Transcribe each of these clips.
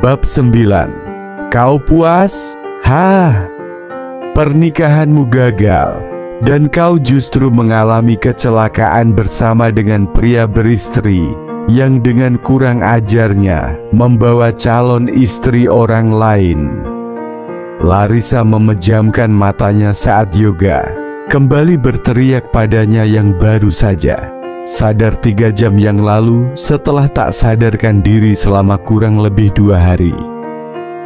Bab 9. Kau puas? Pernikahanmu gagal, dan kau justru mengalami kecelakaan bersama dengan pria beristri yang dengan kurang ajarnya membawa calon istri orang lain. Larissa memejamkan matanya saat Yoga kembali berteriak padanya yang baru saja sadar 3 jam yang lalu setelah tak sadarkan diri selama kurang lebih 2 hari.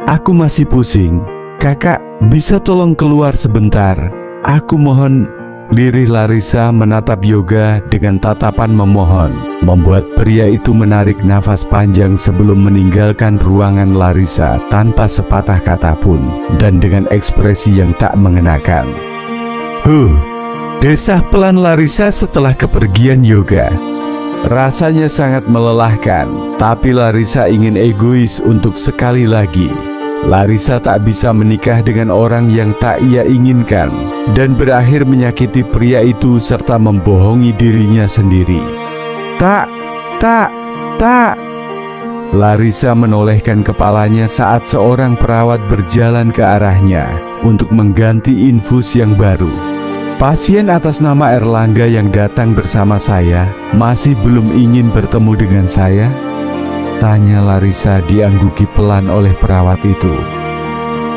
Aku masih pusing. Kakak, bisa tolong keluar sebentar? Aku mohon. Lirih Larissa menatap Yoga dengan tatapan memohon, membuat pria itu menarik nafas panjang sebelum meninggalkan ruangan Larissa tanpa sepatah kata pun dan dengan ekspresi yang tak mengenakan. Desah pelan Larissa setelah kepergian Yoga. Rasanya sangat melelahkan, tapi Larissa ingin egois untuk sekali lagi. Larissa tak bisa menikah dengan orang yang tak ia inginkan dan berakhir menyakiti pria itu serta membohongi dirinya sendiri. Tak. Larissa menolehkan kepalanya saat seorang perawat berjalan ke arahnya untuk mengganti infus yang baru. Pasien atas nama Erlangga yang datang bersama saya masih belum ingin bertemu dengan saya? Tanya Larissa diangguki pelan oleh perawat itu.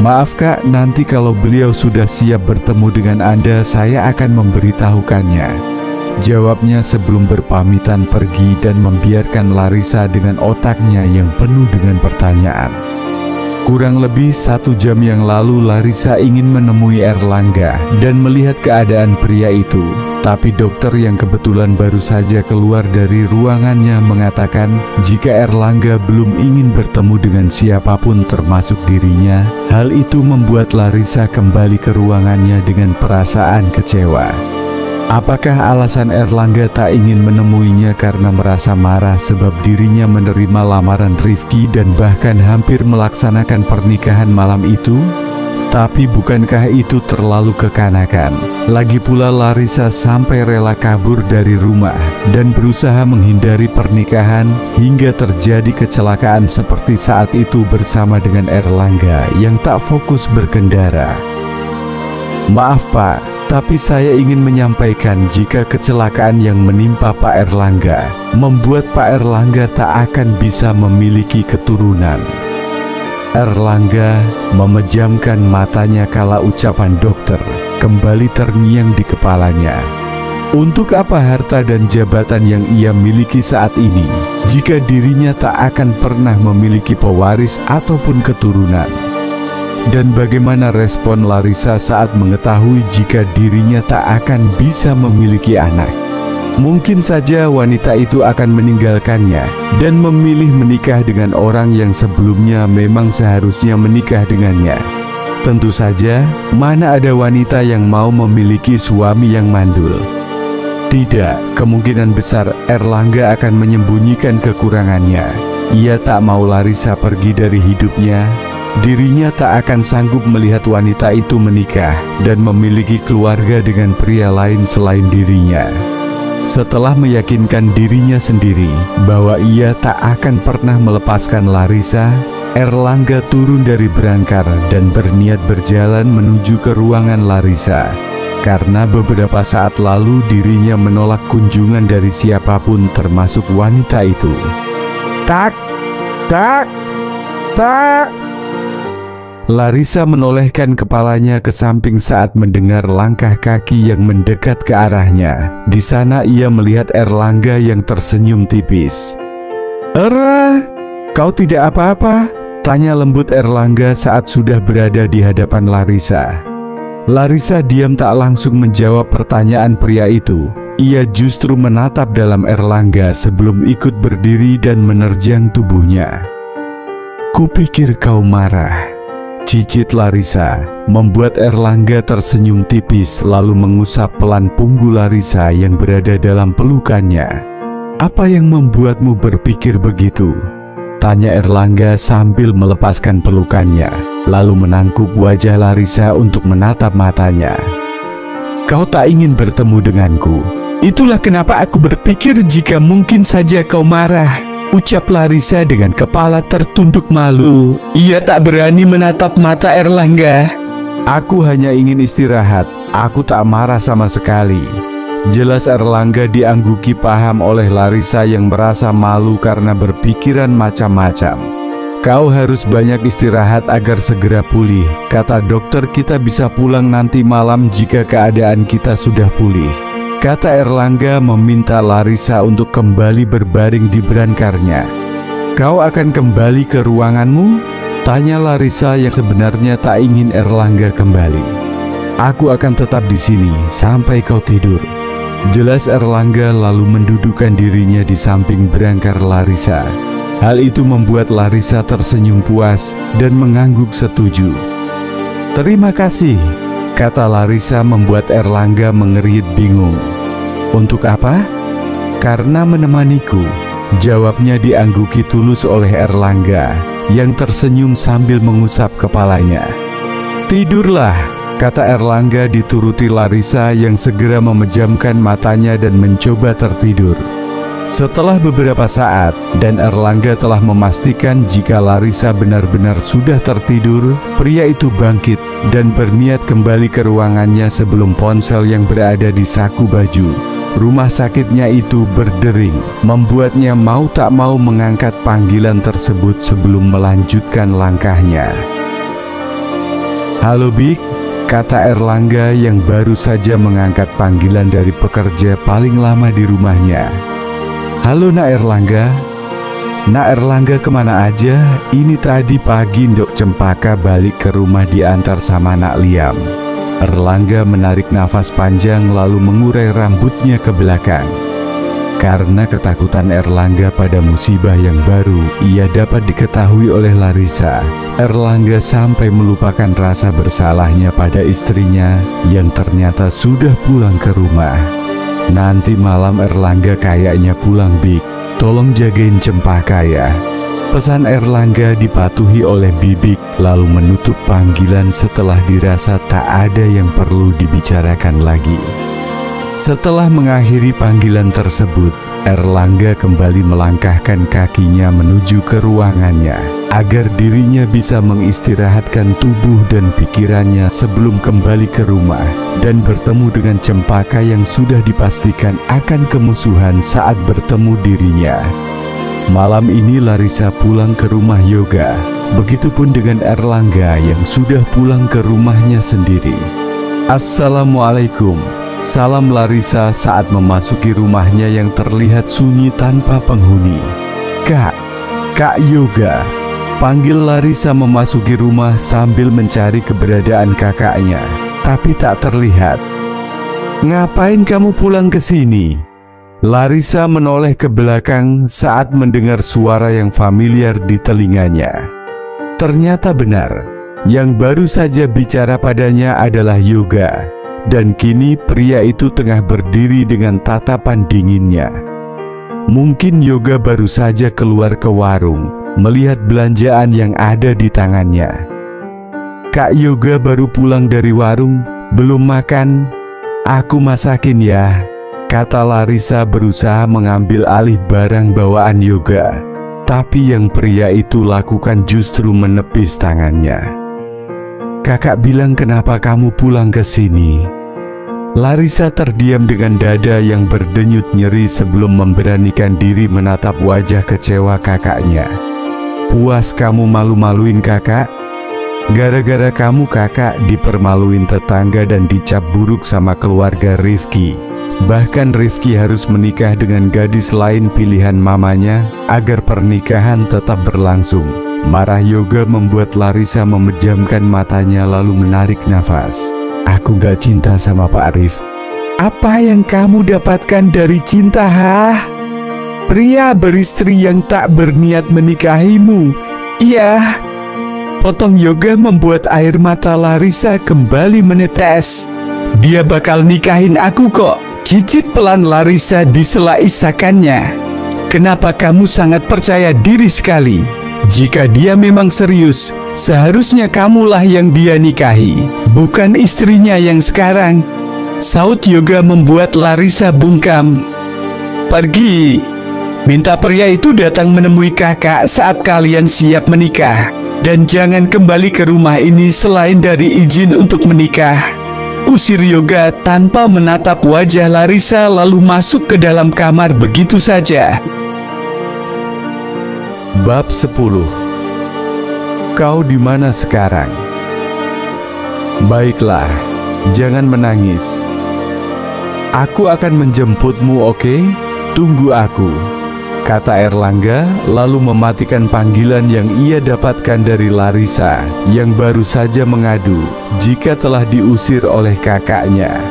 Maaf kak, nanti kalau beliau sudah siap bertemu dengan Anda, saya akan memberitahukannya. Jawabnya sebelum berpamitan pergi dan membiarkan Larissa dengan otaknya yang penuh dengan pertanyaan. Kurang lebih 1 jam yang lalu Larissa ingin menemui Erlangga dan melihat keadaan pria itu. Tapi dokter yang kebetulan baru saja keluar dari ruangannya mengatakan jika Erlangga belum ingin bertemu dengan siapapun termasuk dirinya. Hal itu membuat Larissa kembali ke ruangannya dengan perasaan kecewa. Apakah alasan Erlangga tak ingin menemuinya karena merasa marah sebab dirinya menerima lamaran Rifki dan bahkan hampir melaksanakan pernikahan malam itu? Tapi bukankah itu terlalu kekanakan? Lagi pula Larissa sampai rela kabur dari rumah dan berusaha menghindari pernikahan hingga terjadi kecelakaan seperti saat itu bersama dengan Erlangga yang tak fokus berkendara. Maaf Pak, tapi saya ingin menyampaikan jika kecelakaan yang menimpa Pak Erlangga membuat Pak Erlangga tak akan bisa memiliki keturunan. Erlangga memejamkan matanya kala ucapan dokter kembali terngiang di kepalanya. Untuk apa harta dan jabatan yang ia miliki saat ini jika dirinya tak akan pernah memiliki pewaris ataupun keturunan? Dan bagaimana respon Larissa saat mengetahui jika dirinya tak akan bisa memiliki anak? Mungkin saja wanita itu akan meninggalkannya dan memilih menikah dengan orang yang sebelumnya memang seharusnya menikah dengannya. Tentu saja, mana ada wanita yang mau memiliki suami yang mandul? Tidak, kemungkinan besar Erlangga akan menyembunyikan kekurangannya. Ia tak mau Larissa pergi dari hidupnya. Dirinya tak akan sanggup melihat wanita itu menikah dan memiliki keluarga dengan pria lain selain dirinya. Setelah meyakinkan dirinya sendiri bahwa ia tak akan pernah melepaskan Larissa, Erlangga turun dari berangkar dan berniat berjalan menuju ke ruangan Larissa. Karena beberapa saat lalu dirinya menolak kunjungan dari siapapun termasuk wanita itu. Tak. Larissa menolehkan kepalanya ke samping saat mendengar langkah kaki yang mendekat ke arahnya. Di sana ia melihat Erlangga yang tersenyum tipis. Kau tidak apa-apa? Tanya lembut Erlangga saat sudah berada di hadapan Larissa. Larissa diam tak langsung menjawab pertanyaan pria itu. Ia justru menatap dalam Erlangga sebelum ikut berdiri dan menerjang tubuhnya. Kupikir kau marah, cicit Larissa, membuat Erlangga tersenyum tipis lalu mengusap pelan punggung Larissa yang berada dalam pelukannya. Apa yang membuatmu berpikir begitu? Tanya Erlangga sambil melepaskan pelukannya, lalu menangkup wajah Larissa untuk menatap matanya. Kau tak ingin bertemu denganku. Itulah kenapa aku berpikir jika mungkin saja kau marah. ucap Larissa dengan kepala tertunduk malu. Ia tak berani menatap mata Erlangga. Aku hanya ingin istirahat, aku tak marah sama sekali. Jelas Erlangga diangguki paham oleh Larissa yang merasa malu karena berpikiran macam-macam. Kau harus banyak istirahat agar segera pulih. Kata dokter kita bisa pulang nanti malam jika keadaan kita sudah pulih. Kata Erlangga meminta Larissa untuk kembali berbaring di brankarnya. Kau akan kembali ke ruanganmu? Tanya Larissa yang sebenarnya tak ingin Erlangga kembali. Aku akan tetap di sini sampai kau tidur. Jelas Erlangga lalu mendudukkan dirinya di samping branker Larissa. Hal itu membuat Larissa tersenyum puas dan mengangguk setuju. Terima kasih, kata Larissa membuat Erlangga mengerit bingung. Untuk apa? Karena menemaniku, jawabnya diangguki tulus oleh Erlangga yang tersenyum sambil mengusap kepalanya. Tidurlah, kata Erlangga dituruti Larissa yang segera memejamkan matanya dan mencoba tertidur. Setelah beberapa saat dan Erlangga telah memastikan jika Larissa benar-benar sudah tertidur, pria itu bangkit dan berniat kembali ke ruangannya sebelum ponsel yang berada di saku baju rumah sakitnya itu berdering, membuatnya mau tak mau mengangkat panggilan tersebut sebelum melanjutkan langkahnya. Halo Bik, kata Erlangga yang baru saja mengangkat panggilan dari pekerja paling lama di rumahnya. Halo Nak Erlangga. Nak Erlangga kemana aja? Ini tadi pagi Ndok Cempaka balik ke rumah diantar sama Nak Liam. Erlangga menarik nafas panjang lalu mengurai rambutnya ke belakang. Karena ketakutan Erlangga pada musibah yang baru ia dapat diketahui oleh Larissa, Erlangga sampai melupakan rasa bersalahnya pada istrinya yang ternyata sudah pulang ke rumah. Nanti malam Erlangga kayaknya pulang Bik, tolong jagain Cempaka ya. Pesan Erlangga dipatuhi oleh Bibik lalu menutup panggilan setelah dirasa tak ada yang perlu dibicarakan lagi. Setelah mengakhiri panggilan tersebut, Erlangga kembali melangkahkan kakinya menuju ke ruangannya agar dirinya bisa mengistirahatkan tubuh dan pikirannya sebelum kembali ke rumah dan bertemu dengan Cempaka yang sudah dipastikan akan kemusuhan saat bertemu dirinya. Malam ini Larissa pulang ke rumah Yoga, begitupun dengan Erlangga yang sudah pulang ke rumahnya sendiri. Assalamualaikum, salam Larissa saat memasuki rumahnya yang terlihat sunyi tanpa penghuni. Kak Yoga, panggil Larissa memasuki rumah sambil mencari keberadaan kakaknya, tapi tak terlihat. Ngapain kamu pulang ke sini? Larissa menoleh ke belakang saat mendengar suara yang familiar di telinganya. Ternyata benar, yang baru saja bicara padanya adalah Yoga, dan kini pria itu tengah berdiri dengan tatapan dinginnya. Mungkin Yoga baru saja keluar ke warung, melihat belanjaan yang ada di tangannya. Kak Yoga baru pulang dari warung, belum makan? Aku masakin ya, kata Larissa berusaha mengambil alih barang bawaan Yoga. Tapi yang pria itu lakukan justru menepis tangannya. Kakak bilang kenapa kamu pulang ke sini? Larissa terdiam dengan dada yang berdenyut nyeri sebelum memberanikan diri menatap wajah kecewa kakaknya. Puas kamu malu-maluin kakak? Gara-gara kamu kakak dipermaluin tetangga dan dicap buruk sama keluarga Rifki. Bahkan Rifki harus menikah dengan gadis lain pilihan mamanya agar pernikahan tetap berlangsung. Marah Yoga membuat Larissa memejamkan matanya lalu menarik nafas. Aku gak cinta sama Pak Arif. Apa yang kamu dapatkan dari cinta, Pria beristri yang tak berniat menikahimu. Iya. Potong Yoga membuat air mata Larissa kembali menetes. Dia bakal nikahin aku kok. Cicit pelan Larissa di sela isakannya. Kenapa kamu sangat percaya diri sekali? Jika dia memang serius, seharusnya kamulah yang dia nikahi, bukan istrinya yang sekarang. Saut Yoga membuat Larissa bungkam. Pergi. Minta pria itu datang menemui kakak saat kalian siap menikah. Dan jangan kembali ke rumah ini selain dari izin untuk menikah. Usir Yoga tanpa menatap wajah Larissa lalu masuk ke dalam kamar begitu saja. Bab 10. Kau di mana sekarang? Baiklah, jangan menangis. Aku akan menjemputmu, oke? Tunggu aku, kata Erlangga lalu mematikan panggilan yang ia dapatkan dari Larissa yang baru saja mengadu jika telah diusir oleh kakaknya.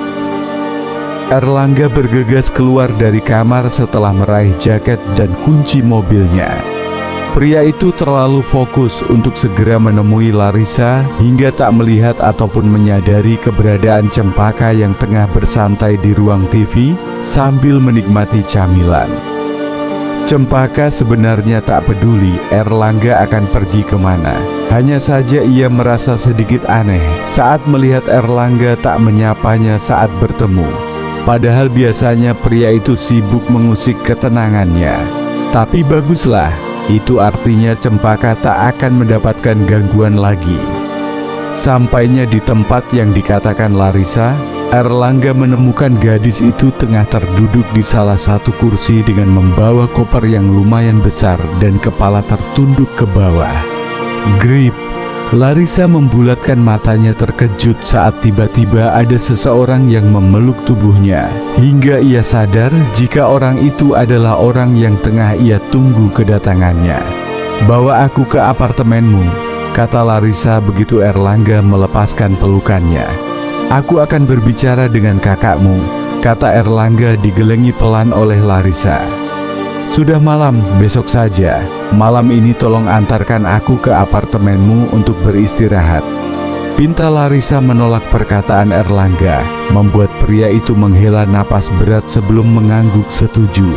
Erlangga bergegas keluar dari kamar setelah meraih jaket dan kunci mobilnya. Pria itu terlalu fokus untuk segera menemui Larissa hingga tak melihat ataupun menyadari keberadaan Cempaka yang tengah bersantai di ruang TV sambil menikmati camilan. Cempaka sebenarnya tak peduli Erlangga akan pergi kemana. Hanya saja ia merasa sedikit aneh saat melihat Erlangga tak menyapanya saat bertemu. Padahal biasanya pria itu sibuk mengusik ketenangannya. Tapi baguslah, itu artinya Cempaka tak akan mendapatkan gangguan lagi. Sampainya di tempat yang dikatakan Larissa, Erlangga menemukan gadis itu tengah terduduk di salah satu kursi dengan membawa koper yang lumayan besar dan kepala tertunduk ke bawah. Grip. Larissa membulatkan matanya terkejut saat tiba-tiba ada seseorang yang memeluk tubuhnya, hingga ia sadar jika orang itu adalah orang yang tengah ia tunggu kedatangannya. "Bawa aku ke apartemenmu," kata Larissa begitu Erlangga melepaskan pelukannya. "Aku akan berbicara dengan kakakmu," kata Erlangga digelengi pelan oleh Larissa. "Sudah malam, besok saja. Malam ini tolong antarkan aku ke apartemenmu untuk beristirahat." Pinta Larissa menolak perkataan Erlangga, membuat pria itu menghela napas berat sebelum mengangguk setuju.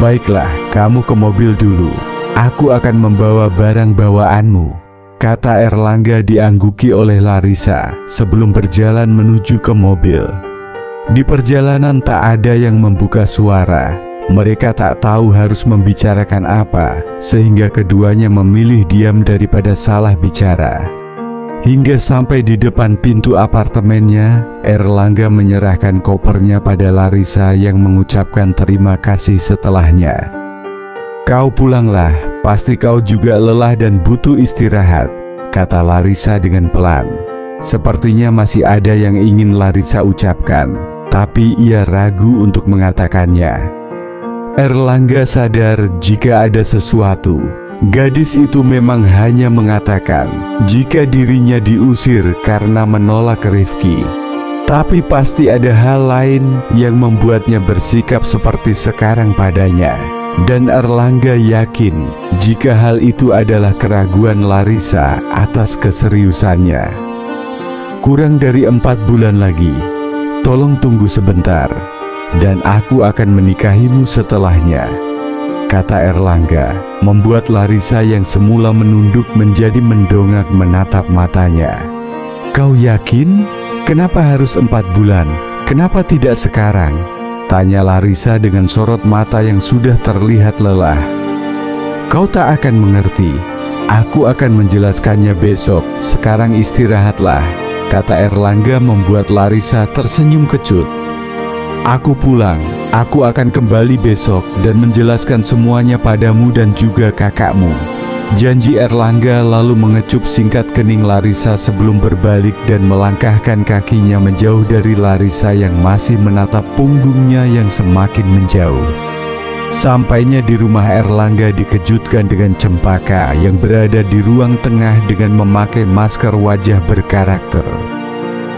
"Baiklah, kamu ke mobil dulu. Aku akan membawa barang bawaanmu," kata Erlangga diangguki oleh Larissa sebelum berjalan menuju ke mobil. Di perjalanan tak ada yang membuka suara. Mereka tak tahu harus membicarakan apa, sehingga keduanya memilih diam daripada salah bicara. Hingga sampai di depan pintu apartemennya, Erlangga menyerahkan kopernya pada Larissa yang mengucapkan terima kasih setelahnya. "Kau pulanglah, pasti kau juga lelah dan butuh istirahat," kata Larissa dengan pelan. Sepertinya masih ada yang ingin Larissa ucapkan, tapi ia ragu untuk mengatakannya. Erlangga sadar jika ada sesuatu. Gadis itu memang hanya mengatakan jika dirinya diusir karena menolak Rifki. Tapi pasti ada hal lain yang membuatnya bersikap seperti sekarang padanya. Dan Erlangga yakin jika hal itu adalah keraguan Larissa atas keseriusannya. "Kurang dari 4 bulan lagi. Tolong tunggu sebentar, dan aku akan menikahimu setelahnya," kata Erlangga, membuat Larissa yang semula menunduk menjadi mendongak menatap matanya. "Kau yakin? Kenapa harus 4 bulan? Kenapa tidak sekarang?" tanya Larissa dengan sorot mata yang sudah terlihat lelah. "Kau tak akan mengerti. Aku akan menjelaskannya besok. Sekarang istirahatlah," kata Erlangga membuat Larissa tersenyum kecut. "Aku pulang. Aku akan kembali besok dan menjelaskan semuanya padamu dan juga kakakmu," janji Erlangga lalu mengecup singkat kening Larissa sebelum berbalik dan melangkahkan kakinya menjauh dari Larissa yang masih menatap punggungnya yang semakin menjauh. Sampainya di rumah, Erlangga dikejutkan dengan Cempaka yang berada di ruang tengah dengan memakai masker wajah berkarakter.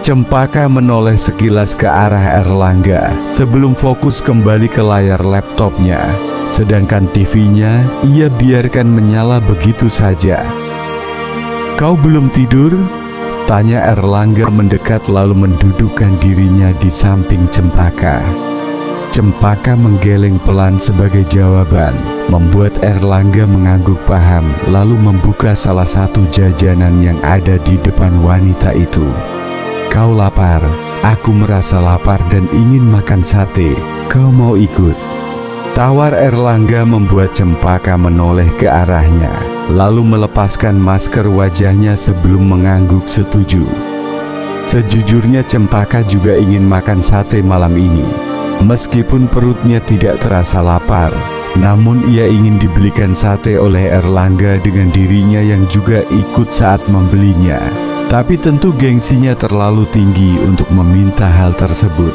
Cempaka menoleh sekilas ke arah Erlangga sebelum fokus kembali ke layar laptopnya, sedangkan TV-nya ia biarkan menyala begitu saja. "Kau belum tidur?" tanya Erlangga mendekat lalu mendudukkan dirinya di samping Cempaka. Cempaka menggeleng pelan sebagai jawaban, membuat Erlangga mengangguk paham lalu membuka salah satu jajanan yang ada di depan wanita itu. "Kau lapar? Aku merasa lapar dan ingin makan sate. Kau mau ikut?" Tawar Erlangga membuat Cempaka menoleh ke arahnya, lalu melepaskan masker wajahnya sebelum mengangguk setuju. Sejujurnya Cempaka juga ingin makan sate malam ini. Meskipun perutnya tidak terasa lapar, namun ia ingin dibelikan sate oleh Erlangga dengan dirinya yang juga ikut saat membelinya. Tapi tentu gengsinya terlalu tinggi untuk meminta hal tersebut.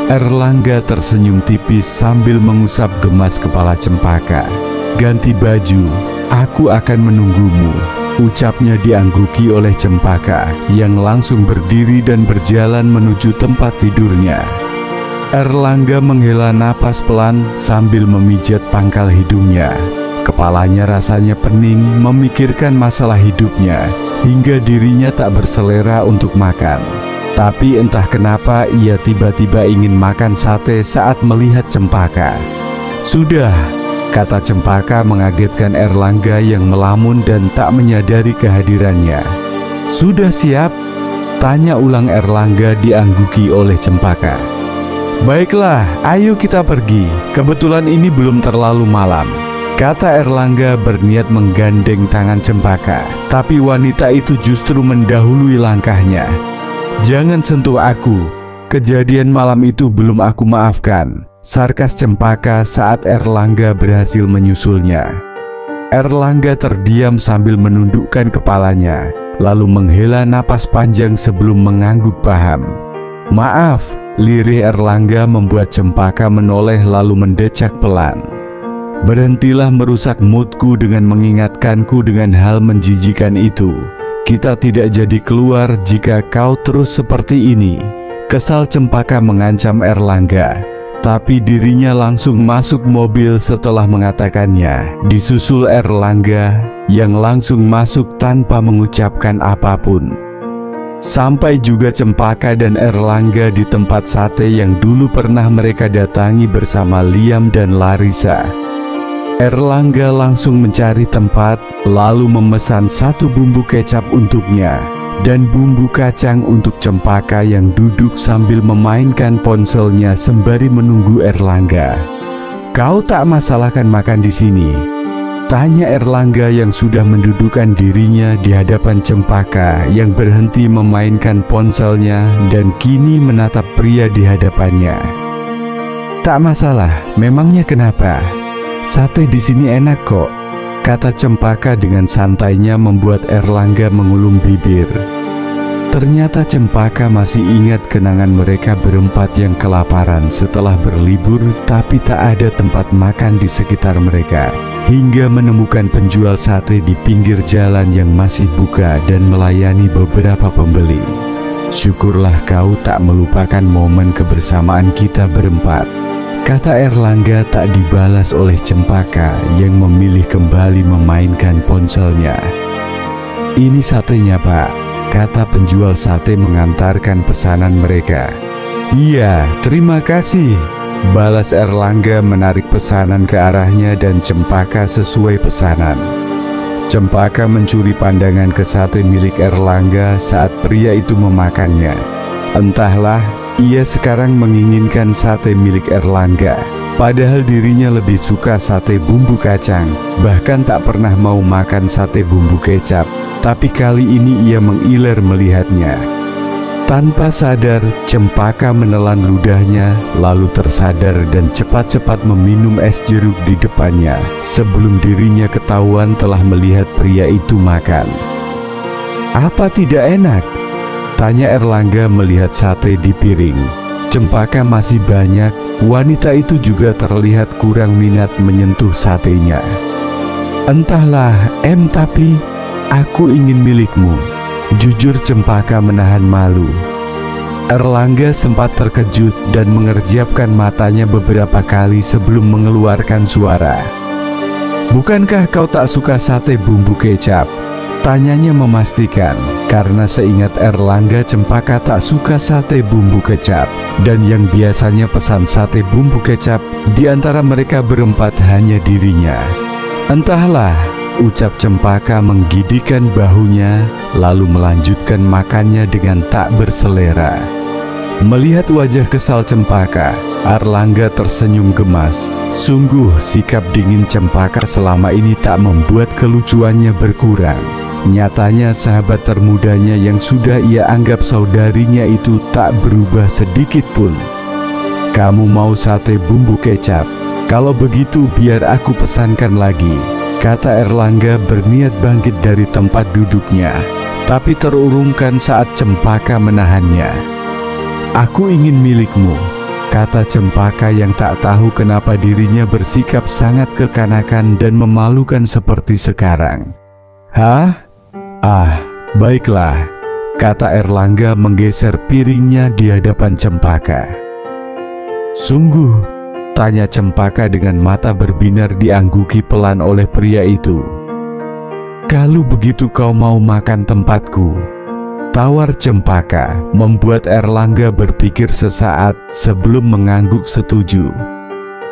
Erlangga tersenyum tipis sambil mengusap gemas kepala Cempaka. "Ganti baju, aku akan menunggumu," ucapnya diangguki oleh Cempaka yang langsung berdiri dan berjalan menuju tempat tidurnya. Erlangga menghela napas pelan sambil memijat pangkal hidungnya. Kepalanya rasanya pening memikirkan masalah hidupnya, hingga dirinya tak berselera untuk makan. Tapi entah kenapa ia tiba-tiba ingin makan sate saat melihat Cempaka. "Sudah," kata Cempaka mengagetkan Erlangga yang melamun dan tak menyadari kehadirannya. "Sudah siap?" tanya ulang Erlangga diangguki oleh Cempaka. "Baiklah, ayo kita pergi. Kebetulan ini belum terlalu malam," kata Erlangga berniat menggandeng tangan Cempaka. Tapi wanita itu justru mendahului langkahnya. "Jangan sentuh aku. Kejadian malam itu belum aku maafkan," sarkas Cempaka saat Erlangga berhasil menyusulnya. Erlangga terdiam sambil menundukkan kepalanya, lalu menghela napas panjang sebelum mengangguk paham. "Maaf," lirih Erlangga membuat Cempaka menoleh lalu mendecak pelan. "Berhentilah merusak moodku dengan mengingatkanku dengan hal menjijikan itu. Kita tidak jadi keluar jika kau terus seperti ini," kesal Cempaka mengancam Erlangga. Tapi dirinya langsung masuk mobil setelah mengatakannya, disusul Erlangga yang langsung masuk tanpa mengucapkan apapun. Sampai juga Cempaka dan Erlangga di tempat sate yang dulu pernah mereka datangi bersama Liam dan Larissa. Erlangga langsung mencari tempat, lalu memesan 1 bumbu kecap untuknya dan bumbu kacang untuk Cempaka yang duduk sambil memainkan ponselnya sembari menunggu Erlangga. "Kau tak masalahkan makan di sini?" tanya Erlangga yang sudah mendudukan dirinya di hadapan Cempaka yang berhenti memainkan ponselnya dan kini menatap pria di hadapannya. "Tak masalah, memangnya kenapa? Sate di sini enak kok," kata Cempaka dengan santainya membuat Erlangga mengulum bibir. Ternyata Cempaka masih ingat kenangan mereka berempat yang kelaparan setelah berlibur tapi tak ada tempat makan di sekitar mereka, hingga menemukan penjual sate di pinggir jalan yang masih buka dan melayani beberapa pembeli. "Syukurlah kau tak melupakan momen kebersamaan kita berempat," kata Erlangga tak dibalas oleh Cempaka yang memilih kembali memainkan ponselnya. "Ini satenya, Pak," kata penjual sate mengantarkan pesanan mereka. "Iya, terima kasih," balas Erlangga menarik pesanan ke arahnya dan Cempaka sesuai pesanan. Cempaka mencuri pandangan ke sate milik Erlangga saat pria itu memakannya. Entahlah, ia sekarang menginginkan sate milik Erlangga, padahal dirinya lebih suka sate bumbu kacang, bahkan tak pernah mau makan sate bumbu kecap. Tapi kali ini ia mengiler melihatnya. Tanpa sadar, Cempaka menelan ludahnya, lalu tersadar dan cepat-cepat meminum es jeruk di depannya sebelum dirinya ketahuan telah melihat pria itu makan. "Apa tidak enak?" tanya Erlangga melihat sate di piring. Cempaka masih banyak, wanita itu juga terlihat kurang minat menyentuh satenya. "Entahlah, tapi aku ingin milikmu," jujur Cempaka menahan malu. Erlangga sempat terkejut dan mengerjapkan matanya beberapa kali sebelum mengeluarkan suara. "Bukankah kau tak suka sate bumbu kecap?" tanyanya memastikan, karena seingat Erlangga Cempaka tak suka sate bumbu kecap, dan yang biasanya pesan sate bumbu kecap di antara mereka berempat hanya dirinya. "Entahlah," ucap Cempaka menggidihkan bahunya, lalu melanjutkan makannya dengan tak berselera. Melihat wajah kesal Cempaka, Erlangga tersenyum gemas. Sungguh sikap dingin Cempaka selama ini tak membuat kelucuannya berkurang. Nyatanya sahabat termudanya yang sudah ia anggap saudarinya itu tak berubah sedikit pun. Kamu mau sate bumbu kecap? Kalau begitu biar aku pesankan lagi, kata Erlangga berniat bangkit dari tempat duduknya. Tapi terurungkan saat Cempaka menahannya. Aku ingin milikmu, kata Cempaka yang tak tahu kenapa dirinya bersikap sangat kekanakan dan memalukan seperti sekarang. Hah? Ah, baiklah, kata Erlangga menggeser piringnya di hadapan Cempaka. Sungguh? Tanya Cempaka dengan mata berbinar diangguki pelan oleh pria itu. Kalau begitu kau mau makan tempatku? Tawar Cempaka membuat Erlangga berpikir sesaat sebelum mengangguk setuju.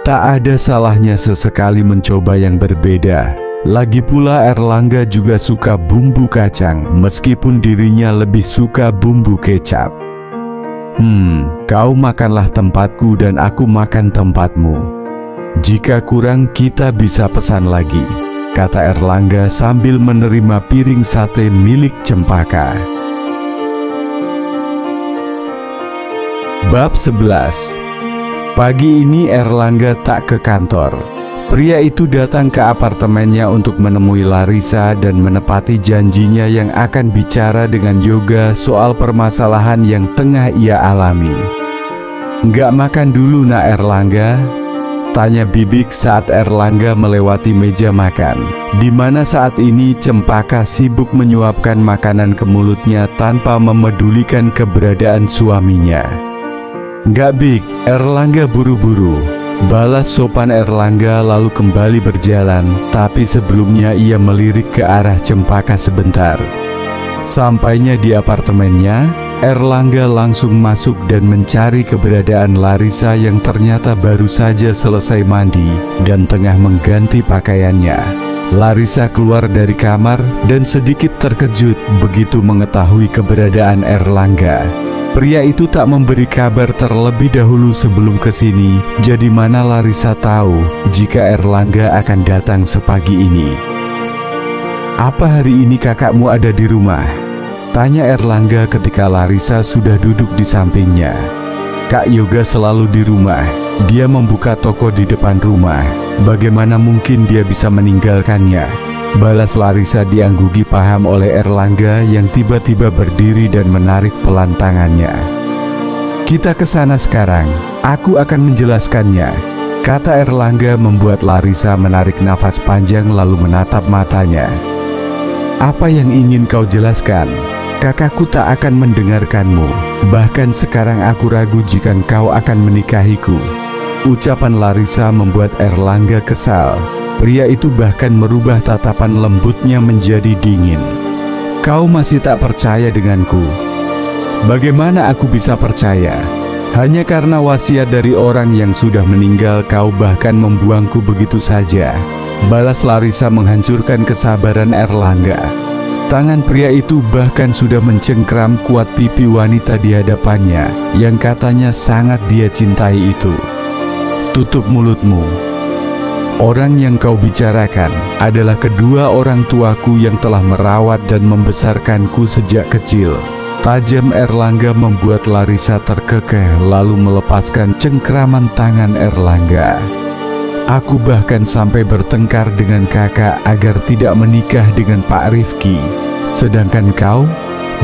Tak ada salahnya sesekali mencoba yang berbeda. Lagi pula Erlangga juga suka bumbu kacang meskipun dirinya lebih suka bumbu kecap. Kau makanlah tempatku dan aku makan tempatmu. Jika kurang kita bisa pesan lagi, kata Erlangga sambil menerima piring sate milik Cempaka. Bab 11. Pagi ini Erlangga tak ke kantor. Pria itu datang ke apartemennya untuk menemui Larissa dan menepati janjinya yang akan bicara dengan Yoga soal permasalahan yang tengah ia alami. Nggak makan dulu nak Erlangga? Tanya Bibik saat Erlangga melewati meja makan, di mana saat ini Cempaka sibuk menyuapkan makanan ke mulutnya tanpa memedulikan keberadaan suaminya. Nggak Bik, Erlangga buru-buru, balas sopan Erlangga lalu kembali berjalan, tapi sebelumnya ia melirik ke arah Cempaka sebentar. Sampainya di apartemennya, Erlangga langsung masuk dan mencari keberadaan Larissa yang ternyata baru saja selesai mandi dan tengah mengganti pakaiannya. Larissa keluar dari kamar dan sedikit terkejut begitu mengetahui keberadaan Erlangga. Pria itu tak memberi kabar terlebih dahulu sebelum kesini, jadi mana Larissa tahu jika Erlangga akan datang sepagi ini. Apa hari ini kakakmu ada di rumah? Tanya Erlangga ketika Larissa sudah duduk di sampingnya. Kak Yoga selalu di rumah, dia membuka toko di depan rumah. Bagaimana mungkin dia bisa meninggalkannya? Balas Larissa diangguki paham oleh Erlangga yang tiba-tiba berdiri dan menarik pelan tangannya. Kita ke sana sekarang, aku akan menjelaskannya, kata Erlangga membuat Larissa menarik nafas panjang lalu menatap matanya. Apa yang ingin kau jelaskan? Kakakku tak akan mendengarkanmu, bahkan sekarang aku ragu jika kau akan menikahiku. Ucapan Larissa membuat Erlangga kesal. Pria itu bahkan merubah tatapan lembutnya menjadi dingin. Kau masih tak percaya denganku? Bagaimana aku bisa percaya? Hanya karena wasiat dari orang yang sudah meninggal kau bahkan membuangku begitu saja. Balas Larissa menghancurkan kesabaran Erlangga. Tangan pria itu bahkan sudah mencengkram kuat pipi wanita di hadapannya yang katanya sangat dia cintai itu. Tutup mulutmu. Orang yang kau bicarakan adalah kedua orang tuaku yang telah merawat dan membesarkanku sejak kecil. Tajam Erlangga membuat Larissa terkekeh lalu melepaskan cengkraman tangan Erlangga. Aku bahkan sampai bertengkar dengan kakak agar tidak menikah dengan Pak Rifki. Sedangkan kau,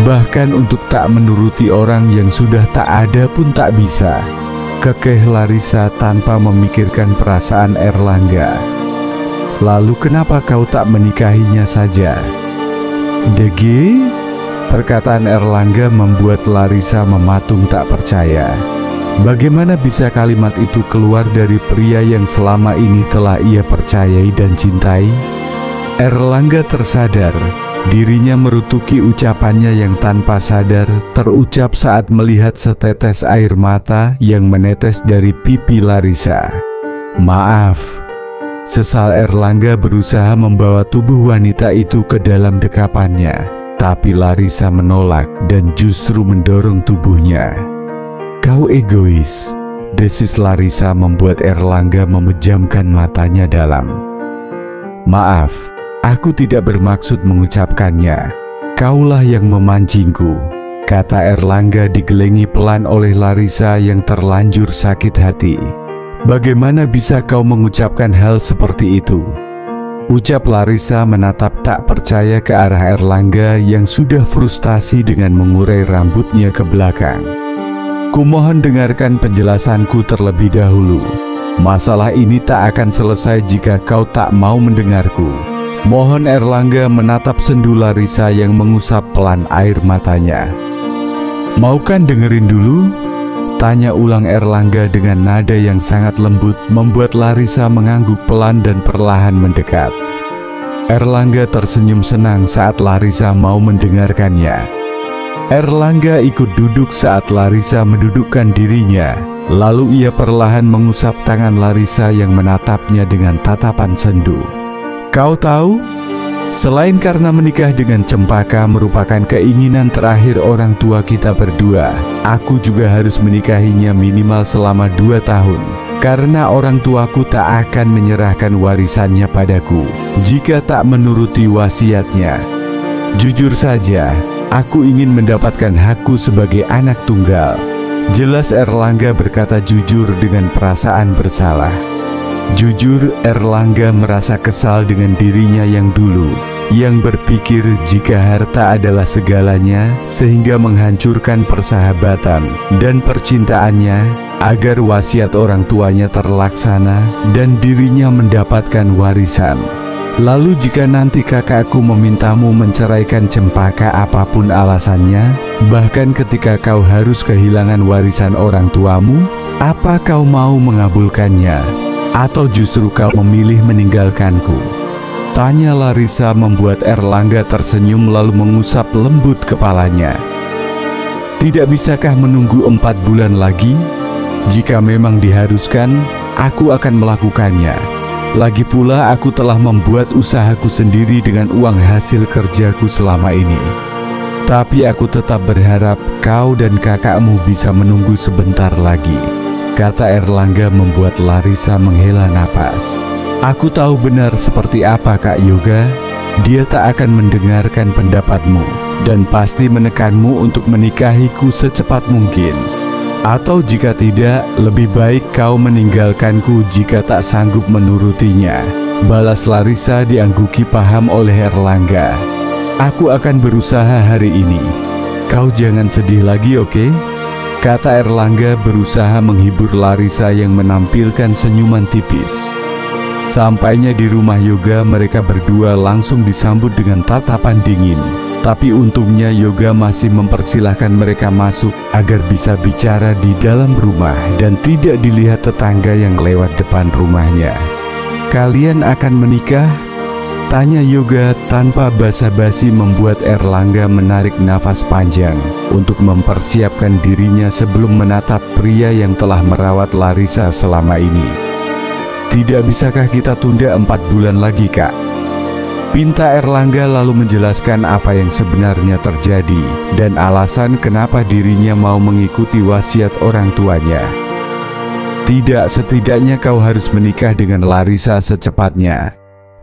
bahkan untuk tak menuruti orang yang sudah tak ada pun tak bisa. Kekeh Larissa tanpa memikirkan perasaan Erlangga. Lalu kenapa kau tak menikahinya saja? Dege? Perkataan Erlangga membuat Larissa mematung tak percaya. Bagaimana bisa kalimat itu keluar dari pria yang selama ini telah ia percayai dan cintai? Erlangga tersadar. Dirinya merutuki ucapannya yang tanpa sadar terucap saat melihat setetes air mata yang menetes dari pipi Larissa. Maaf, sesal Erlangga berusaha membawa tubuh wanita itu ke dalam dekapannya, tapi Larissa menolak dan justru mendorong tubuhnya. Kau egois, desis Larissa membuat Erlangga memejamkan matanya dalam. Maaf, aku tidak bermaksud mengucapkannya. Kaulah yang memancingku, kata Erlangga digelengi pelan oleh Larissa yang terlanjur sakit hati. Bagaimana bisa kau mengucapkan hal seperti itu? Ucap Larissa menatap tak percaya ke arah Erlangga yang sudah frustasi dengan mengurai rambutnya ke belakang. Kumohon dengarkan penjelasanku terlebih dahulu. Masalah ini tak akan selesai jika kau tak mau mendengarku. Mohon. Erlangga menatap sendu Larissa yang mengusap pelan air matanya. Mau kan dengerin dulu? Tanya ulang Erlangga dengan nada yang sangat lembut, membuat Larissa mengangguk pelan dan perlahan mendekat. Erlangga tersenyum senang saat Larissa mau mendengarkannya. Erlangga ikut duduk saat Larissa mendudukkan dirinya. Lalu ia perlahan mengusap tangan Larissa yang menatapnya dengan tatapan sendu. Kau tahu, selain karena menikah dengan Cempaka merupakan keinginan terakhir orang tua kita berdua, aku juga harus menikahinya minimal selama 2 tahun. Karena orang tuaku tak akan menyerahkan warisannya padaku jika tak menuruti wasiatnya. Jujur saja, aku ingin mendapatkan hakku sebagai anak tunggal. Jelas Erlangga berkata jujur dengan perasaan bersalah. Jujur, Erlangga merasa kesal dengan dirinya yang dulu, yang berpikir jika harta adalah segalanya sehingga menghancurkan persahabatan dan percintaannya agar wasiat orang tuanya terlaksana dan dirinya mendapatkan warisan. Lalu jika nanti kakakku memintamu menceraikan Cempaka apapun alasannya, bahkan ketika kau harus kehilangan warisan orang tuamu, apa kau mau mengabulkannya? Atau justru kau memilih meninggalkanku? Tanya Larissa membuat Erlangga tersenyum lalu mengusap lembut kepalanya. Tidak bisakah menunggu 4 bulan lagi? Jika memang diharuskan, aku akan melakukannya. Lagi pula aku telah membuat usahaku sendiri dengan uang hasil kerjaku selama ini. Tapi aku tetap berharap kau dan kakakmu bisa menunggu sebentar lagi, kata Erlangga membuat Larissa menghela napas. Aku tahu benar seperti apa Kak Yoga. Dia tak akan mendengarkan pendapatmu dan pasti menekanmu untuk menikahiku secepat mungkin. Atau jika tidak, lebih baik kau meninggalkanku jika tak sanggup menurutinya, balas Larissa diangguki paham oleh Erlangga. Aku akan berusaha hari ini. Kau jangan sedih lagi, oke? Kata Erlangga berusaha menghibur Larissa yang menampilkan senyuman tipis. Sampainya di rumah Yoga, mereka berdua langsung disambut dengan tatapan dingin. Tapi untungnya Yoga masih mempersilahkan mereka masuk agar bisa bicara di dalam rumah dan tidak dilihat tetangga yang lewat depan rumahnya. Kalian akan menikah? Tanya Yoga tanpa basa-basi, membuat Erlangga menarik nafas panjang untuk mempersiapkan dirinya sebelum menatap pria yang telah merawat Larissa selama ini. Tidak bisakah kita tunda 4 bulan lagi, Kak? Pinta Erlangga lalu menjelaskan apa yang sebenarnya terjadi dan alasan kenapa dirinya mau mengikuti wasiat orang tuanya. Tidak, setidaknya kau harus menikah dengan Larissa secepatnya.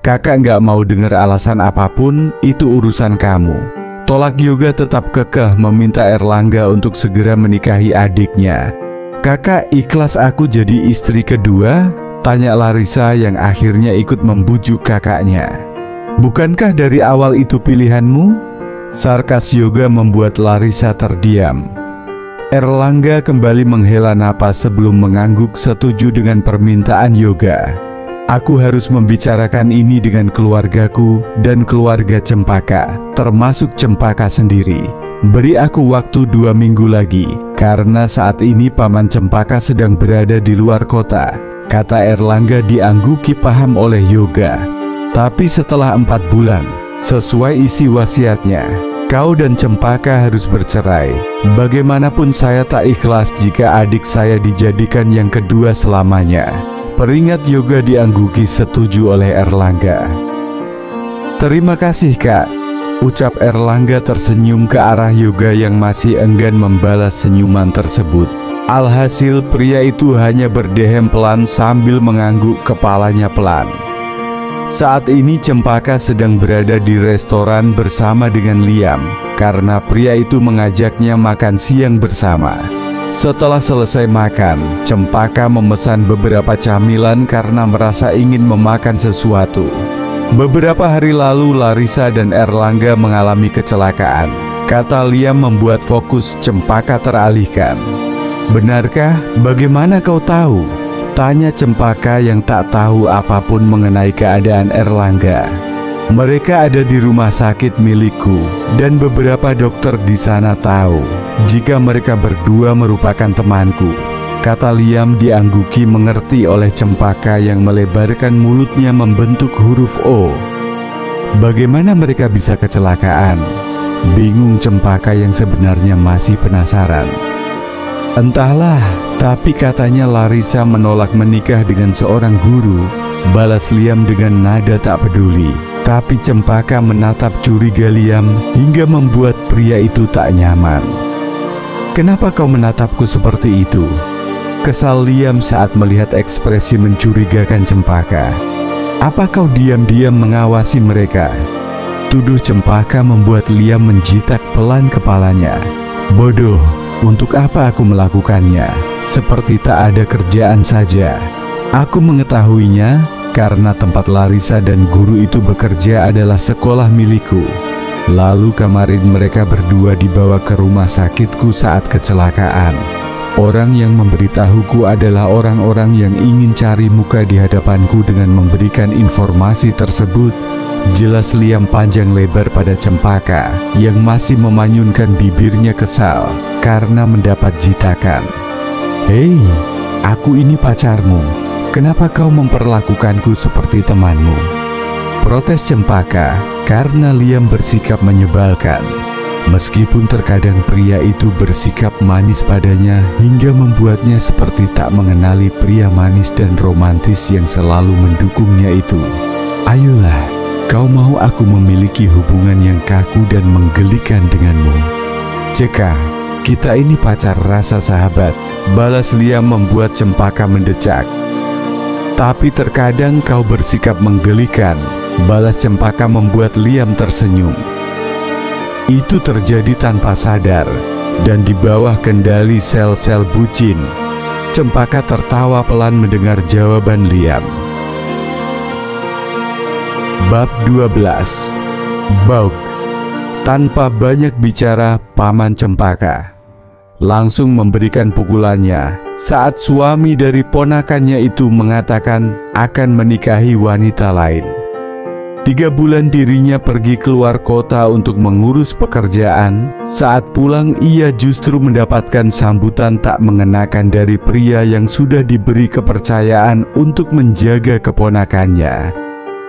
Kakak nggak mau dengar alasan apapun, itu urusan kamu. Tolak Yoga tetap kekeh meminta Erlangga untuk segera menikahi adiknya. Kakak ikhlas aku jadi istri kedua? Tanya Larissa yang akhirnya ikut membujuk kakaknya. Bukankah dari awal itu pilihanmu? Sarkas Yoga membuat Larissa terdiam. Erlangga kembali menghela napas sebelum mengangguk setuju dengan permintaan Yoga. Aku harus membicarakan ini dengan keluargaku dan keluarga Cempaka, termasuk Cempaka sendiri. Beri aku waktu 2 minggu lagi, karena saat ini Paman Cempaka sedang berada di luar kota, kata Erlangga diangguki paham oleh Yoga. Tapi setelah 4 bulan, sesuai isi wasiatnya, kau dan Cempaka harus bercerai. Bagaimanapun saya tak ikhlas jika adik saya dijadikan yang kedua selamanya. Peringat Yoga diangguki setuju oleh Erlangga. Terima kasih, Kak. Ucap Erlangga tersenyum ke arah Yoga yang masih enggan membalas senyuman tersebut. Alhasil pria itu hanya berdehem pelan sambil mengangguk kepalanya pelan. Saat ini Cempaka sedang berada di restoran bersama dengan Liam karena pria itu mengajaknya makan siang bersama. Setelah selesai makan, Cempaka memesan beberapa camilan karena merasa ingin memakan sesuatu. Beberapa hari lalu Larissa dan Erlangga mengalami kecelakaan. Kata Liam membuat fokus Cempaka teralihkan. "Benarkah? Bagaimana kau tahu?" tanya Cempaka yang tak tahu apapun mengenai keadaan Erlangga. "Mereka ada di rumah sakit milikku dan beberapa dokter di sana tahu jika mereka berdua merupakan temanku," kata Liam diangguki mengerti oleh Cempaka yang melebarkan mulutnya membentuk huruf O. Bagaimana mereka bisa kecelakaan? Bingung Cempaka yang sebenarnya masih penasaran. "Entahlah, tapi katanya Larissa menolak menikah dengan seorang guru," balas Liam dengan nada tak peduli. Tapi Cempaka menatap curiga Liam hingga membuat pria itu tak nyaman. "Kenapa kau menatapku seperti itu?" kesal Liam saat melihat ekspresi mencurigakan Cempaka. "Apa kau diam-diam mengawasi mereka?" tuduh Cempaka membuat Liam menjitak pelan kepalanya. "Bodoh, untuk apa aku melakukannya? Seperti tak ada kerjaan saja. Aku mengetahuinya karena tempat Larissa dan guru itu bekerja adalah sekolah milikku. Lalu kemarin mereka berdua dibawa ke rumah sakitku saat kecelakaan. Orang yang memberitahuku adalah orang-orang yang ingin cari muka di hadapanku dengan memberikan informasi tersebut," jelas Liam panjang lebar pada Cempaka yang masih memanyunkan bibirnya kesal karena mendapat jitakan. "Hei, aku ini pacarmu. Kenapa kau memperlakukanku seperti temanmu?" protes Cempaka karena Liam bersikap menyebalkan. Meskipun terkadang pria itu bersikap manis padanya hingga membuatnya seperti tak mengenali pria manis dan romantis yang selalu mendukungnya itu. "Ayolah, kau mau aku memiliki hubungan yang kaku dan menggelikan denganmu?" "Ceka, kita ini pacar rasa sahabat," balas Liam membuat Cempaka mendecak. "Tapi terkadang kau bersikap menggelikan," balas Cempaka membuat Liam tersenyum. Itu terjadi tanpa sadar dan di bawah kendali sel-sel bucin. Cempaka tertawa pelan mendengar jawaban Liam. Bab 12. Bauk. Tanpa banyak bicara, Paman Cempaka langsung memberikan pukulannya saat suami dari ponakannya itu mengatakan akan menikahi wanita lain. 3 bulan dirinya pergi keluar kota untuk mengurus pekerjaan. Saat pulang ia justru mendapatkan sambutan tak mengenakan dari pria yang sudah diberi kepercayaan untuk menjaga keponakannya.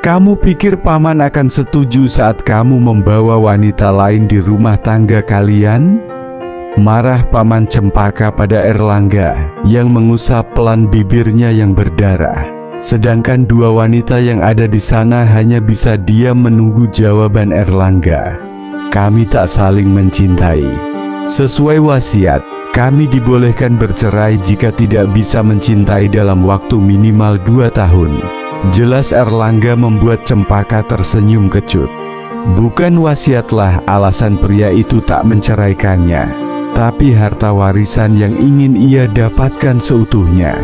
"Kamu pikir Paman akan setuju saat kamu membawa wanita lain di rumah tangga kalian?" marah Paman Cempaka pada Erlangga yang mengusap pelan bibirnya yang berdarah. Sedangkan 2 wanita yang ada di sana hanya bisa diam menunggu jawaban Erlangga. "Kami tak saling mencintai. Sesuai wasiat, kami dibolehkan bercerai jika tidak bisa mencintai dalam waktu minimal 2 tahun. Jelas Erlangga membuat Cempaka tersenyum kecut. Bukan wasiatlah alasan pria itu tak menceraikannya, tapi harta warisan yang ingin ia dapatkan seutuhnya.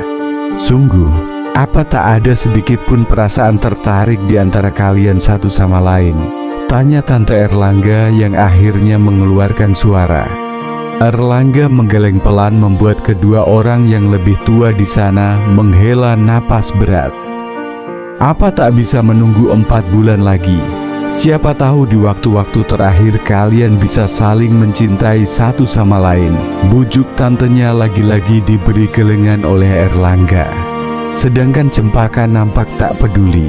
Sungguh, apa tak ada sedikit pun perasaan tertarik di antara kalian satu sama lain?" tanya Tante Erlangga yang akhirnya mengeluarkan suara. Erlangga menggeleng pelan membuat kedua orang yang lebih tua di sana menghela napas berat. "Apa tak bisa menunggu 4 bulan lagi? Siapa tahu di waktu-waktu terakhir kalian bisa saling mencintai satu sama lain," bujuk tantenya lagi-lagi diberi gelengan oleh Erlangga. Sedangkan Cempaka nampak tak peduli.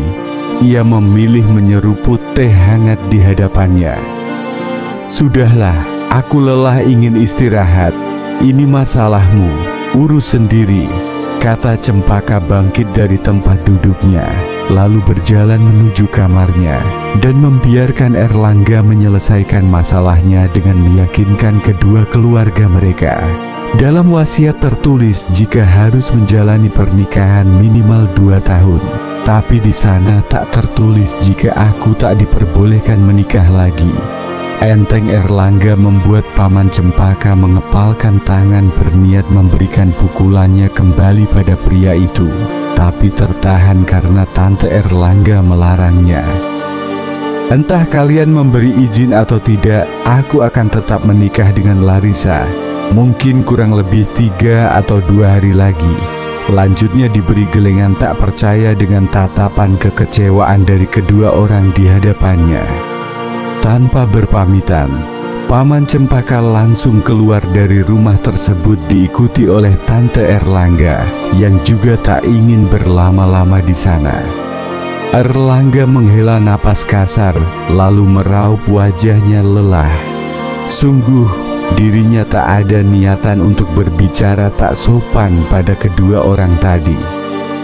Ia memilih menyeruput teh hangat di hadapannya. "Sudahlah, aku lelah ingin istirahat. Ini masalahmu, urus sendiri," kata Cempaka bangkit dari tempat duduknya, lalu berjalan menuju kamarnya dan membiarkan Erlangga menyelesaikan masalahnya dengan meyakinkan kedua keluarga mereka Dalam wasiat tertulis jika harus menjalani pernikahan minimal 2 tahun. Tapi di sana tak tertulis jika aku tak diperbolehkan menikah lagi. Enteng Erlangga membuat Paman Cempaka mengepalkan tangan berniat memberikan pukulannya kembali pada pria itu. Tapi tertahan karena Tante Erlangga melarangnya. Entah kalian memberi izin atau tidak, aku akan tetap menikah dengan Larissa. Mungkin kurang lebih 3 atau 2 hari lagi. Lanjutnya diberi gelengan tak percaya dengan tatapan kekecewaan dari kedua orang di hadapannya. Tanpa berpamitan, Paman Cempaka langsung keluar dari rumah tersebut diikuti oleh Tante Erlangga yang juga tak ingin berlama-lama di sana. Erlangga menghela napas kasar lalu meraup wajahnya lelah. Sungguh dirinya tak ada niatan untuk berbicara tak sopan pada kedua orang tadi.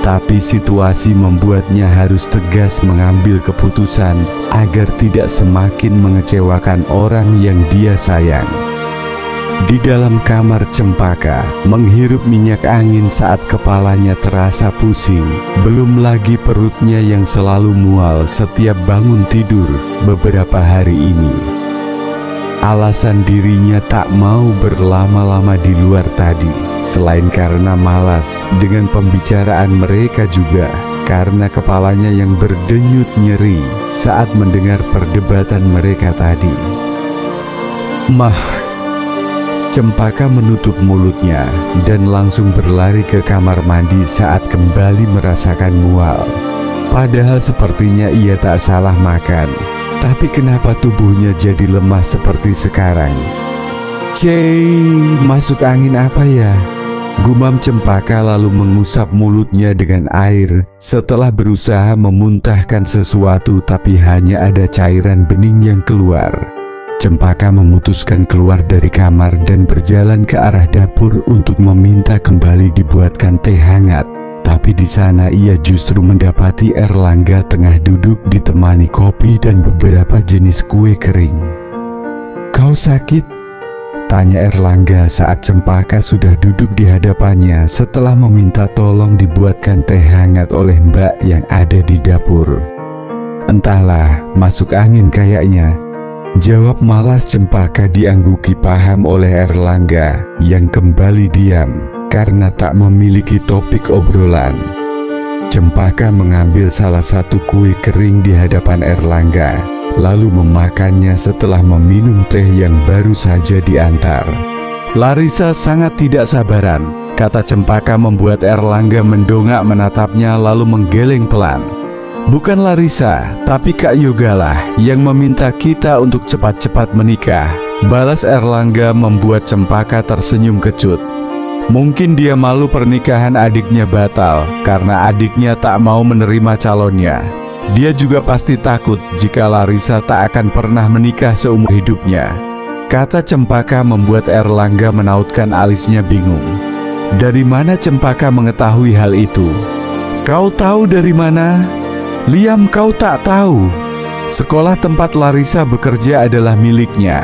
Tapi situasi membuatnya harus tegas mengambil keputusan agar tidak semakin mengecewakan orang yang dia sayang. Di dalam kamar Cempaka menghirup minyak angin saat kepalanya terasa pusing. Belum lagi perutnya yang selalu mual setiap bangun tidur beberapa hari ini. Alasan dirinya tak mau berlama-lama di luar tadi, selain karena malas dengan pembicaraan mereka juga karena kepalanya yang berdenyut nyeri saat mendengar perdebatan mereka tadi. Cempaka menutup mulutnya dan langsung berlari ke kamar mandi saat kembali merasakan mual. Padahal sepertinya ia tak salah makan. Tapi kenapa tubuhnya jadi lemah seperti sekarang? Masuk angin apa ya? Gumam Cempaka lalu mengusap mulutnya dengan air setelah berusaha memuntahkan sesuatu tapi hanya ada cairan bening yang keluar. Cempaka memutuskan keluar dari kamar dan berjalan ke arah dapur untuk meminta kembali dibuatkan teh hangat. Tapi di sana ia justru mendapati Erlangga tengah duduk ditemani kopi dan beberapa jenis kue kering. "Kau sakit?" tanya Erlangga saat Cempaka sudah duduk di hadapannya setelah meminta tolong dibuatkan teh hangat oleh Mbak yang ada di dapur. "Entahlah, masuk angin kayaknya," jawab malas Cempaka diangguki paham oleh Erlangga yang kembali diam karena tak memiliki topik obrolan. Cempaka mengambil salah satu kue kering di hadapan Erlangga, lalu memakannya setelah meminum teh yang baru saja diantar. "Larissa sangat tidak sabaran," kata Cempaka membuat Erlangga mendongak menatapnya lalu menggeleng pelan. "Bukan Larissa, tapi Kak Yoga lah yang meminta kita untuk cepat-cepat menikah," balas Erlangga membuat Cempaka tersenyum kecut. Mungkin dia malu pernikahan adiknya batal karena adiknya tak mau menerima calonnya. Dia juga pasti takut jika Larissa tak akan pernah menikah seumur hidupnya, kata Cempaka membuat Erlangga menautkan alisnya bingung. Dari mana Cempaka mengetahui hal itu? "Kau tahu dari mana?" "Liam, kau tak tahu. Sekolah tempat Larissa bekerja adalah miliknya,"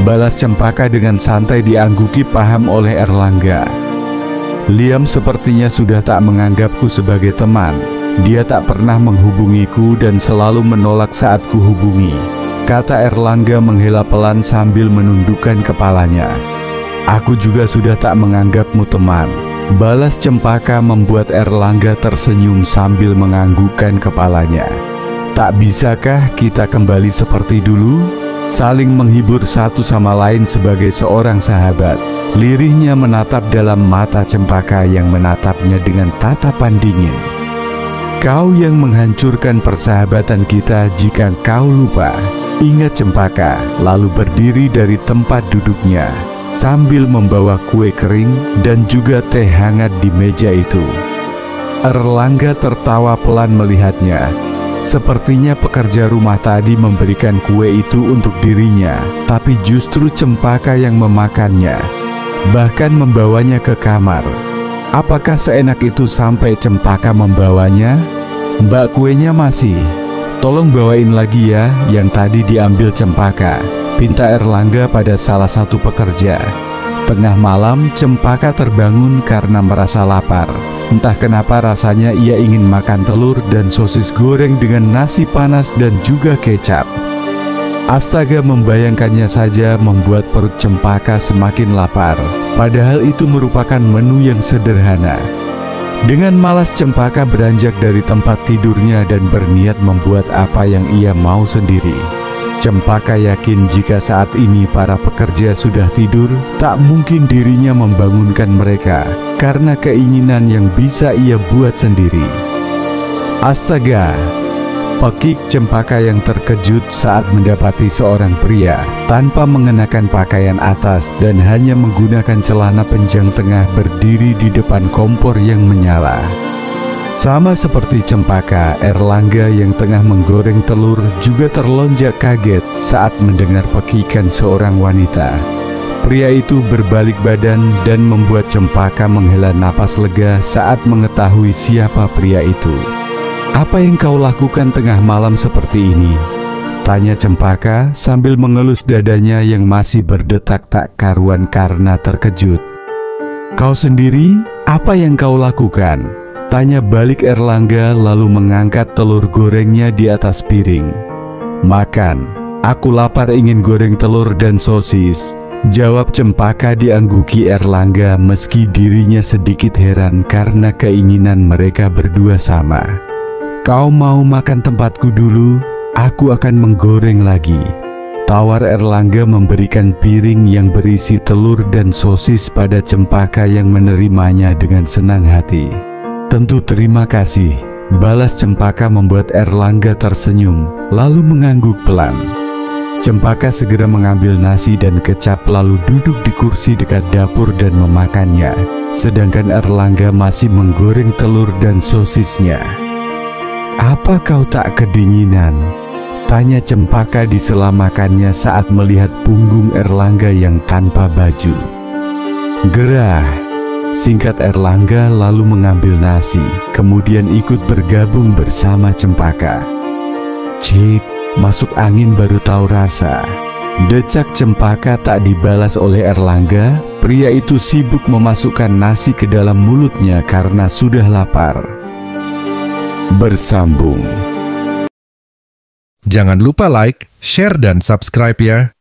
balas Cempaka dengan santai diangguki paham oleh Erlangga. "Liam sepertinya sudah tak menganggapku sebagai teman. Dia tak pernah menghubungiku dan selalu menolak saat kuhubungi," kata Erlangga menghela pelan sambil menundukkan kepalanya. "Aku juga sudah tak menganggapmu teman," balas Cempaka membuat Erlangga tersenyum sambil menganggukkan kepalanya. "Tak bisakah kita kembali seperti dulu? Saling menghibur satu sama lain sebagai seorang sahabat?" Lirihnya menatap dalam mata Cempaka yang menatapnya dengan tatapan dingin. "Kau yang menghancurkan persahabatan kita jika kau lupa," ingat Cempaka, lalu berdiri dari tempat duduknya sambil membawa kue kering dan juga teh hangat di meja itu. Erlangga tertawa pelan melihatnya. Sepertinya pekerja rumah tadi memberikan kue itu untuk dirinya, tapi justru Cempaka yang memakannya, bahkan membawanya ke kamar. Apakah seenak itu sampai Cempaka membawanya? "Mbak, kuenya masih. Tolong bawain lagi ya yang tadi diambil Cempaka," pinta Erlangga pada salah satu pekerja. Tengah malam, Cempaka terbangun karena merasa lapar. Entah kenapa rasanya ia ingin makan telur dan sosis goreng dengan nasi panas dan juga kecap. Astaga, membayangkannya saja membuat perut Cempaka semakin lapar. Padahal itu merupakan menu yang sederhana. Dengan malas, Cempaka beranjak dari tempat tidurnya dan berniat membuat apa yang ia mau sendiri. Cempaka yakin jika saat ini para pekerja sudah tidur, tak mungkin dirinya membangunkan mereka karena keinginan yang bisa ia buat sendiri. Astaga! Pekik Cempaka yang terkejut saat mendapati seorang pria tanpa mengenakan pakaian atas dan hanya menggunakan celana penjang tengah berdiri di depan kompor yang menyala. Sama seperti Cempaka, Erlangga yang tengah menggoreng telur juga terlonjak kaget saat mendengar pekikan seorang wanita. Pria itu berbalik badan dan membuat Cempaka menghela napas lega saat mengetahui siapa pria itu. "Apa yang kau lakukan tengah malam seperti ini?" tanya Cempaka sambil mengelus dadanya yang masih berdetak tak karuan karena terkejut. "Kau sendiri, apa yang kau lakukan?" tanya balik Erlangga lalu mengangkat telur gorengnya di atas piring. "Makan, aku lapar ingin goreng telur dan sosis," jawab Cempaka diangguki Erlangga meski dirinya sedikit heran karena keinginan mereka berdua sama. "Kau mau makan tempatku dulu, aku akan menggoreng lagi," tawar Erlangga memberikan piring yang berisi telur dan sosis pada Cempaka yang menerimanya dengan senang hati. "Tentu terima kasih," balas Cempaka membuat Erlangga tersenyum, lalu mengangguk pelan. Cempaka segera mengambil nasi dan kecap lalu duduk di kursi dekat dapur dan memakannya, sedangkan Erlangga masih menggoreng telur dan sosisnya. "Apa kau tak kedinginan?" tanya Cempaka di sela makannya saat melihat punggung Erlangga yang tanpa baju. "Gerah," singkat Erlangga lalu mengambil nasi, kemudian ikut bergabung bersama Cempaka. "Cik, masuk angin baru tahu rasa," decak Cempaka tak dibalas oleh Erlangga. Pria itu sibuk memasukkan nasi ke dalam mulutnya karena sudah lapar. Bersambung. Jangan lupa like, share, dan subscribe ya.